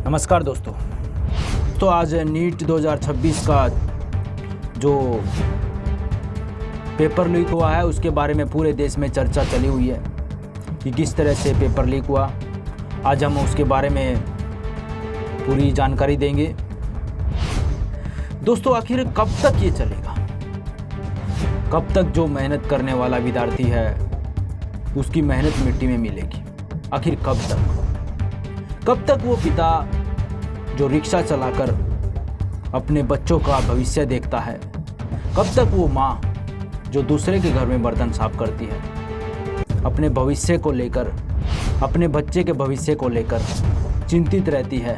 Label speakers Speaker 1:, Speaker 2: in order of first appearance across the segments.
Speaker 1: नमस्कार दोस्तों। तो आज नीट 2026 का जो पेपर लीक हुआ है उसके बारे में पूरे देश में चर्चा चली हुई है कि किस तरह से पेपर लीक हुआ। आज हम उसके बारे में पूरी जानकारी देंगे। दोस्तों, आखिर कब तक ये चलेगा? कब तक जो मेहनत करने वाला विद्यार्थी है उसकी मेहनत मिट्टी में मिलेगी? आखिर कब तक वो पिता जो रिक्शा चलाकर अपने बच्चों का भविष्य देखता है, कब तक वो माँ जो दूसरे के घर में बर्तन साफ करती है अपने भविष्य को लेकर, अपने बच्चे के भविष्य को लेकर चिंतित रहती है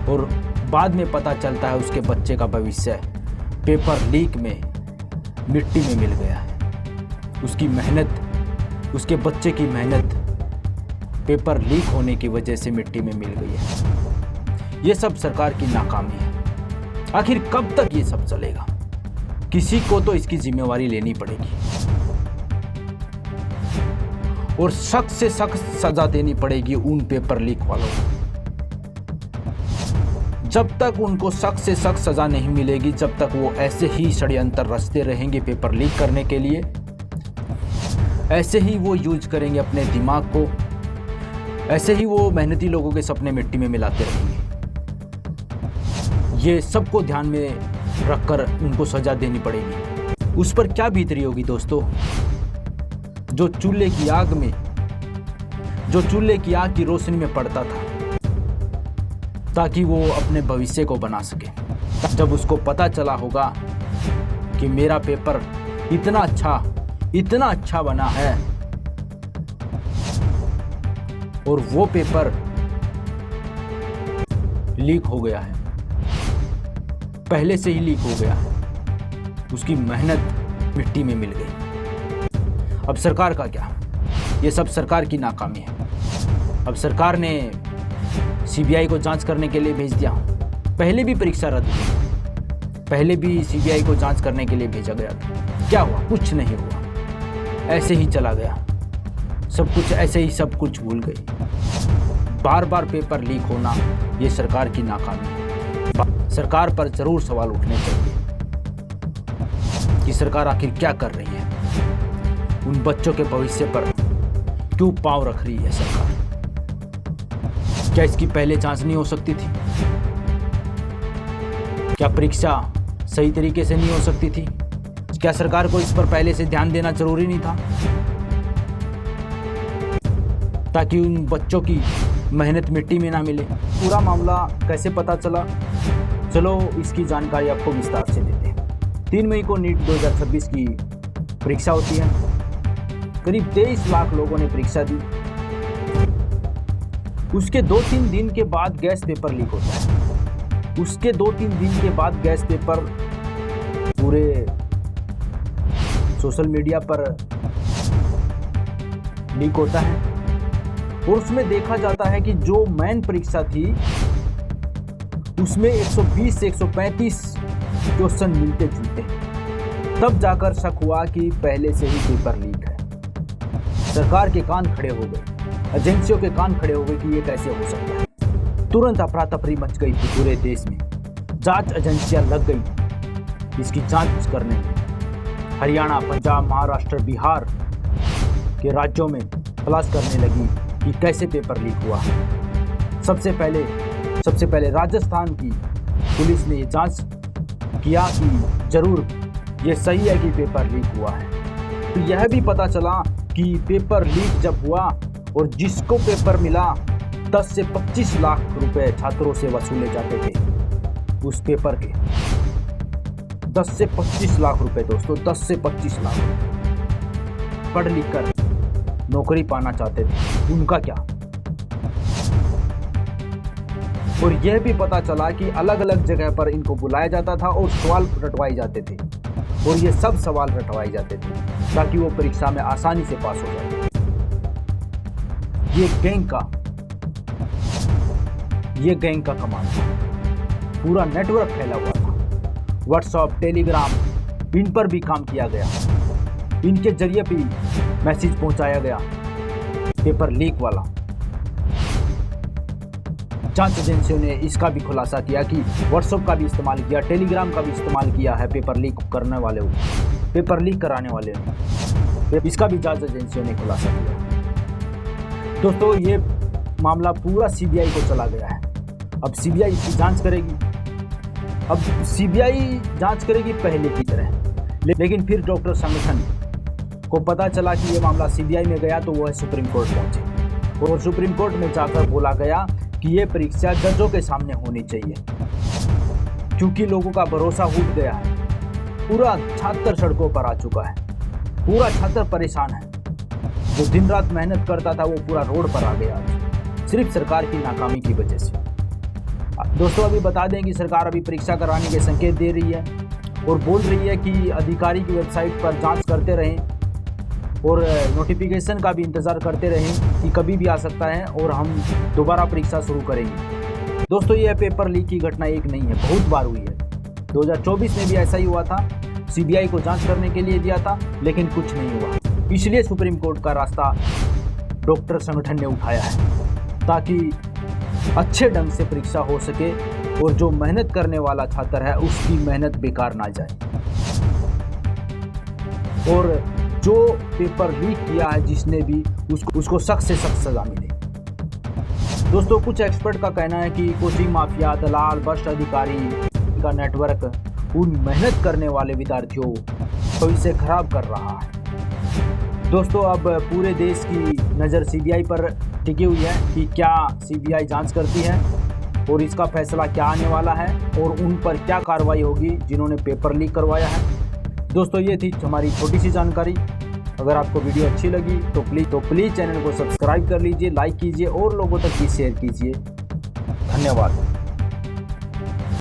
Speaker 1: और बाद में पता चलता है उसके बच्चे का भविष्य पेपर लीक में मिट्टी में मिल गया है। उसकी मेहनत, उसके बच्चे की मेहनत पेपर लीक होने की वजह से मिट्टी में मिल गई है। ये सब सरकार की नाकामी है। आखिर कब तक ये सब चलेगा? किसी को तो इसकी जिम्मेवारी लेनी पड़ेगी और सख्त से सख्त सजा देनी पड़ेगी उन पेपर लीक वालों को। जब तक उनको सख्त से सख्त सजा नहीं मिलेगी, जब तक वो ऐसे ही षड्यंत्र रचते रहेंगे पेपर लीक करने के लिए, ऐसे ही वो यूज करेंगे अपने दिमाग को, ऐसे ही वो मेहनती लोगों के सपने मिट्टी में मिलाते रहेंगे। ये सबको ध्यान में रखकर उनको सजा देनी पड़ेगी। उस पर क्या बीतरी होगी दोस्तों, जो चूल्हे की आग की रोशनी में पड़ता था ताकि वो अपने भविष्य को बना सके। जब उसको पता चला होगा कि मेरा पेपर इतना अच्छा बना है और वो पेपर लीक हो गया है, पहले से ही लीक हो गया है, उसकी मेहनत मिट्टी में मिल गई। अब सरकार का क्या? ये सब सरकार की नाकामी है। अब सरकार ने सीबीआई को जांच करने के लिए भेज दिया। पहले भी परीक्षा रद्द हुई, पहले भी सीबीआई को जांच करने के लिए भेजा गया था। क्या हुआ? कुछ नहीं हुआ, ऐसे ही चला गया सब कुछ, ऐसे ही सब कुछ भूल गए। बार बार पेपर लीक होना ये सरकार की नाकामी है। सरकार पर जरूर सवाल उठने चाहिए कि सरकार आखिर क्या कर रही है, उन बच्चों के भविष्य पर क्यों पांव रख रही है सरकार? क्या इसकी पहले जांच नहीं हो सकती थी? क्या परीक्षा सही तरीके से नहीं हो सकती थी? क्या सरकार को इस पर पहले से ध्यान देना जरूरी नहीं था ताकि उन बच्चों की मेहनत मिट्टी में ना मिले? पूरा मामला कैसे पता चला, चलो इसकी जानकारी आपको विस्तार से देते हैं। 3 मई को नीट 2026 की परीक्षा होती है। करीब 23 लाख लोगों ने परीक्षा दी। उसके 2-3 दिन के बाद गैस पेपर लीक होता है। उसके 2-3 दिन के बाद गैस पेपर पूरे सोशल मीडिया पर लीक होता है और उसमें देखा जाता है कि जो मेन परीक्षा थी उसमें 120 से 135 क्वेश्चन मिलते जुलते हैं। तब जाकर शक हुआ कि पहले से ही पेपर लीक है। सरकार के कान खड़े हो गए, एजेंसियों के कान खड़े हो गए कि ये कैसे हो सकता है। तुरंत अफरा तफरी मच गई थी पूरे देश में। जांच एजेंसियां लग गई इसकी जांच करने में। हरियाणा, पंजाब, महाराष्ट्र, बिहार के राज्यों में तलाश करने लगी कि कैसे पेपर लीक हुआ। सबसे पहले राजस्थान की पुलिस ने ये जांच किया कि जरूर ये सही है कि पेपर लीक हुआ है। तो यह भी पता चला कि पेपर लीक जब हुआ और जिसको पेपर मिला 10 से 25 लाख रुपए छात्रों से वसूले जाते थे उस पेपर के। 10 से 25 लाख रुपए दोस्तों, 10 से 25 लाख रुपए पढ़ लिख कर नौकरी पाना चाहते थे, उनका क्या? और यह भी पता चला कि अलग अलग जगह पर इनको बुलाया जाता था और सवाल रटवाए जाते थे और ये सब सवाल रटवाए जाते थे ताकि वो परीक्षा में आसानी से पास हो जाए। ये गैंग का कमाल था। पूरा नेटवर्क फैला हुआ था। व्हाट्सएप, टेलीग्राम, इन पर भी काम किया गया। इनके जरिए भी मैसेज पहुंचाया गया पेपर लीक वाला। जांच एजेंसियों ने इसका भी खुलासा किया कि व्हाट्सएप का भी इस्तेमाल किया, टेलीग्राम का भी इस्तेमाल किया है पेपर लीक कराने वाले ने। इसका भी जांच एजेंसियों ने खुलासा किया। दोस्तों ये मामला पूरा सीबीआई को चला गया है। अब सीबीआई इसकी जांच करेगी। अब सीबीआई जांच करेगी पहले की तरह, लेकिन फिर डॉक्टर संगठन को पता चला कि ये मामला सीबीआई में गया तो वह सुप्रीम कोर्ट पहुंचे और सुप्रीम कोर्ट में जाकर बोला गया कि ये परीक्षा जजों के सामने होनी चाहिए, क्योंकि लोगों का भरोसा उठ गया है। पूरा छात्र सड़कों पर आ चुका है, पूरा छात्र परेशान है। जो दिन रात मेहनत करता था वो पूरा रोड पर आ गया, सिर्फ सरकार की नाकामी की वजह से। दोस्तों अभी बता दें कि सरकार अभी परीक्षा कराने के संकेत दे रही है और बोल रही है कि अधिकारी की वेबसाइट पर जांच करते रहें और नोटिफिकेशन का भी इंतज़ार करते रहें कि कभी भी आ सकता है और हम दोबारा परीक्षा शुरू करेंगे। दोस्तों यह पेपर लीक की घटना एक नहीं है, बहुत बार हुई है। 2024 में भी ऐसा ही हुआ था, सीबीआई को जांच करने के लिए दिया था लेकिन कुछ नहीं हुआ। इसलिए सुप्रीम कोर्ट का रास्ता डॉक्टर संगठन ने उठाया है ताकि अच्छे ढंग से परीक्षा हो सके और जो मेहनत करने वाला छात्र है उसकी मेहनत बेकार ना जाए और जो पेपर लीक किया है जिसने भी उसको सख्त से सख्त सजा मिले। दोस्तों कुछ एक्सपर्ट का कहना है कि कोचिंग माफिया, दलाल, भ्रष्ट अधिकारी का नेटवर्क उन मेहनत करने वाले विद्यार्थियों को इसे खराब कर रहा है। दोस्तों अब पूरे देश की नज़र सीबीआई पर टिकी हुई है कि क्या सीबीआई जांच करती है और इसका फैसला क्या आने वाला है और उन पर क्या कार्रवाई होगी जिन्होंने पेपर लीक करवाया है। दोस्तों ये थी हमारी छोटी सी जानकारी। अगर आपको वीडियो अच्छी लगी तो प्लीज़ चैनल को सब्सक्राइब कर लीजिए, लाइक कीजिए और लोगों तक भी शेयर कीजिए। धन्यवाद।